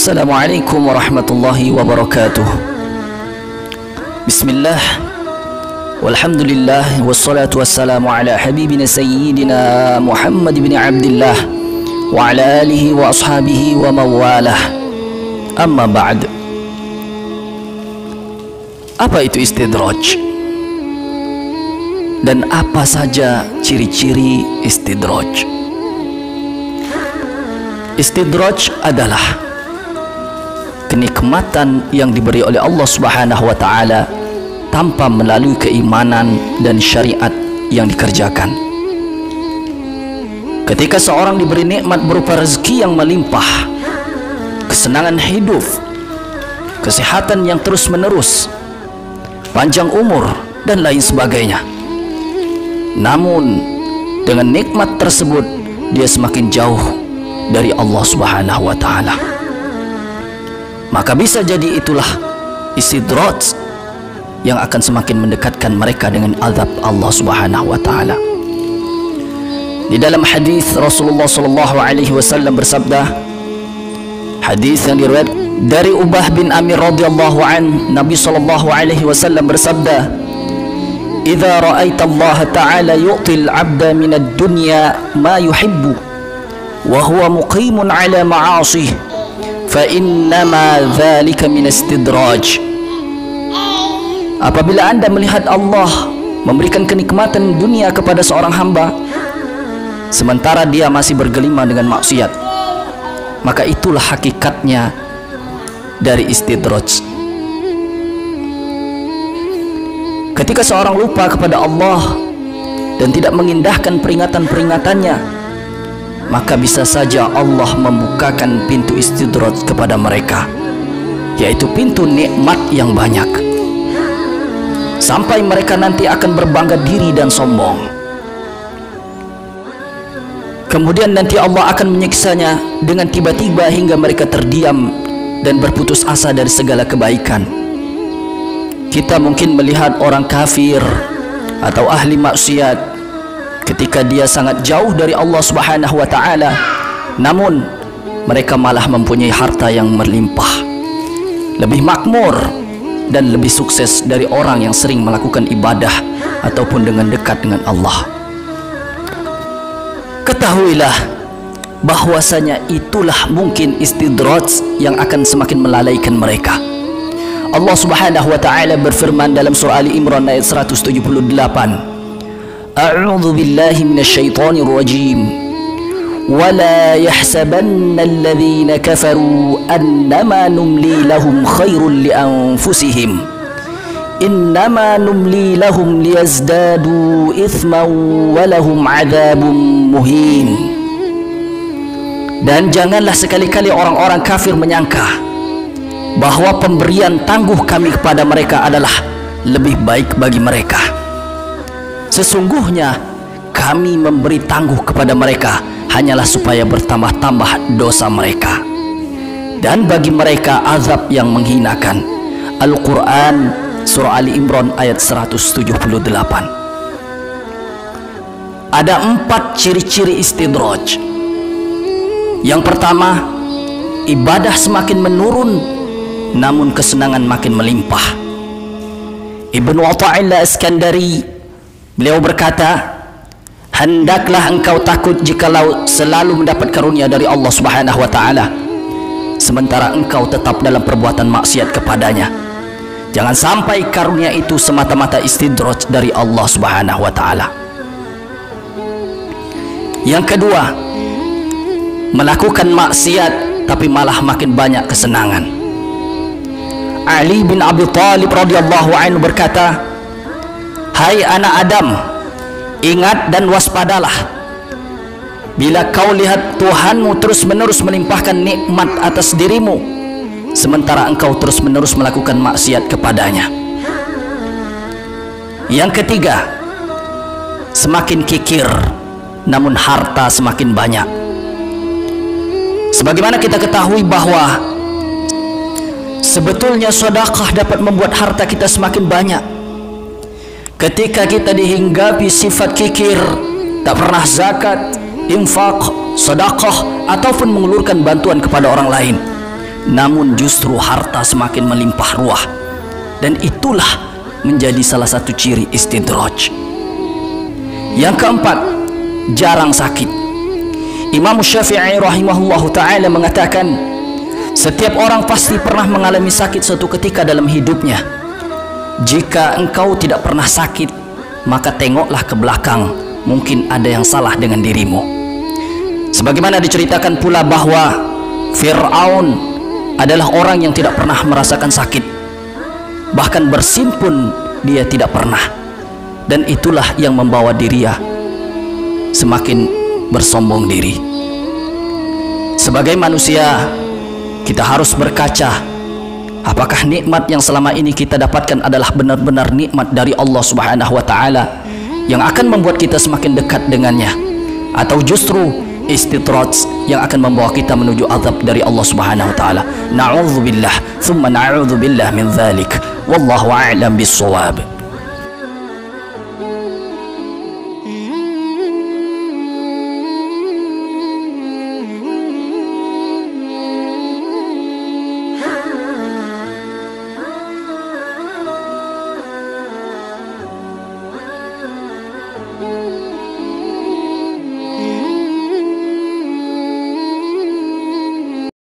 Assalamualaikum warahmatullahi wabarakatuh. Bismillah, walhamdulillah, wassalatu wassalamu ala habibina sayyidina Muhammad bin Abdullah wa ala alihi wa ashabihi wa mawalah. Amma ba'd. Apa itu istidraj? Dan apa saja ciri-ciri istidraj? Istidraj adalah kenikmatan yang diberi oleh Allah Subhanahu wa taala tanpa melalui keimanan dan syariat yang dikerjakan. Ketika seorang diberi nikmat berupa rezeki yang melimpah, kesenangan hidup, kesehatan yang terus-menerus, panjang umur dan lain sebagainya. Namun dengan nikmat tersebut dia semakin jauh dari Allah Subhanahu wa taala. Maka bisa jadi itulah istidraj yang akan semakin mendekatkan mereka dengan azab Allah Subhanahu wa taala. Di dalam hadis Rasulullah sallallahu alaihi wasallam bersabda, hadis yang diriwayatkan dari Ubah bin Amir radhiyallahu an, Nabi sallallahu alaihi wasallam bersabda, "Idza ra'aita Allah ta'ala yu'til 'abda min ad-dunya ma yuhibbu wa huwa muqimun 'ala ma'asih فَإِنَّمَا ذَلِكَ مِنَ اسْتِدْرَاجٍ." Apabila anda melihat Allah memberikan kenikmatan dunia kepada seorang hamba sementara dia masih bergelimang dengan maksiat, maka itulah hakikatnya dari istidraj. Ketika seorang lupa kepada Allah dan tidak mengindahkan peringatan-peringatannya, maka bisa saja Allah membukakan pintu istidraj kepada mereka, yaitu pintu nikmat yang banyak, sampai mereka nanti akan berbangga diri dan sombong. Kemudian nanti Allah akan menyiksanya dengan tiba-tiba hingga mereka terdiam dan berputus asa dari segala kebaikan. Kita mungkin melihat orang kafir atau ahli maksiat ketika dia sangat jauh dari Allah Subhanahu wa taala, namun mereka malah mempunyai harta yang melimpah, lebih makmur dan lebih sukses dari orang yang sering melakukan ibadah ataupun dengan dekat dengan Allah. Ketahuilah bahwasanya itulah mungkin istidraj yang akan semakin melalaikan mereka. Allah Subhanahu wa taala berfirman dalam surah Ali Imran ayat 178, أعوذ بالله من الشيطان الرجيم ولا يحسبن الذين كفروا أنما نملي لهم خير لأنفسهم إنما نملي لهم ليزدادوا إثما ولهم عذاب مهين. Dan janganlah sekali-kali orang-orang kafir menyangka bahwa pemberian tangguh kami kepada mereka adalah lebih baik bagi mereka. Sesungguhnya kami memberi tangguh kepada mereka hanyalah supaya bertambah-tambah dosa mereka, dan bagi mereka azab yang menghinakan. Al-Quran surah Ali Imran ayat 178. Ada 4 ciri-ciri istidraj. Yang pertama, ibadah semakin menurun namun kesenangan makin melimpah. Ibnu Atha'illah Iskandari, beliau berkata, hendaklah engkau takut jikalau selalu mendapat karunia dari Allah Subhanahu wa taala sementara engkau tetap dalam perbuatan maksiat kepadanya. Jangan sampai karunia itu semata-mata istidraj dari Allah Subhanahu wa taala. Yang kedua, melakukan maksiat tapi malah makin banyak kesenangan. Ali bin Abi Thalib radhiyallahu anhu berkata, "Hai anak Adam, Ingat dan waspadalah bila kau lihat Tuhanmu terus-menerus melimpahkan nikmat atas dirimu, sementara engkau terus-menerus melakukan maksiat kepadanya. Yang ketiga, semakin kikir namun harta semakin banyak. Sebagaimana kita ketahui bahwa sebetulnya sedekah dapat membuat harta kita semakin banyak. Ketika kita dihinggapi sifat kikir, tak pernah zakat, infak, sedekah ataupun mengulurkan bantuan kepada orang lain, namun justru harta semakin melimpah ruah, dan itulah menjadi salah satu ciri istidraj. Yang keempat, jarang sakit. Imam Syafi'i rahimahullahu ta'ala mengatakan, setiap orang pasti pernah mengalami sakit suatu ketika dalam hidupnya. Jika engkau tidak pernah sakit, maka tengoklah ke belakang, mungkin ada yang salah dengan dirimu. Sebagaimana diceritakan pula bahwa Fir'aun adalah orang yang tidak pernah merasakan sakit, bahkan bersin pun dia tidak pernah, dan itulah yang membawa dirinya semakin bersombong diri. Sebagai manusia, kita harus berkaca, apakah nikmat yang selama ini kita dapatkan adalah benar-benar nikmat dari Allah Subhanahu wa taala yang akan membuat kita semakin dekat dengannya, atau justru istidraj yang akan membawa kita menuju azab dari Allah Subhanahu wa taala. Na'udzubillah thumma na'udzubillah min dzalik. Wallahu a'lam bis-shawab. Thank you.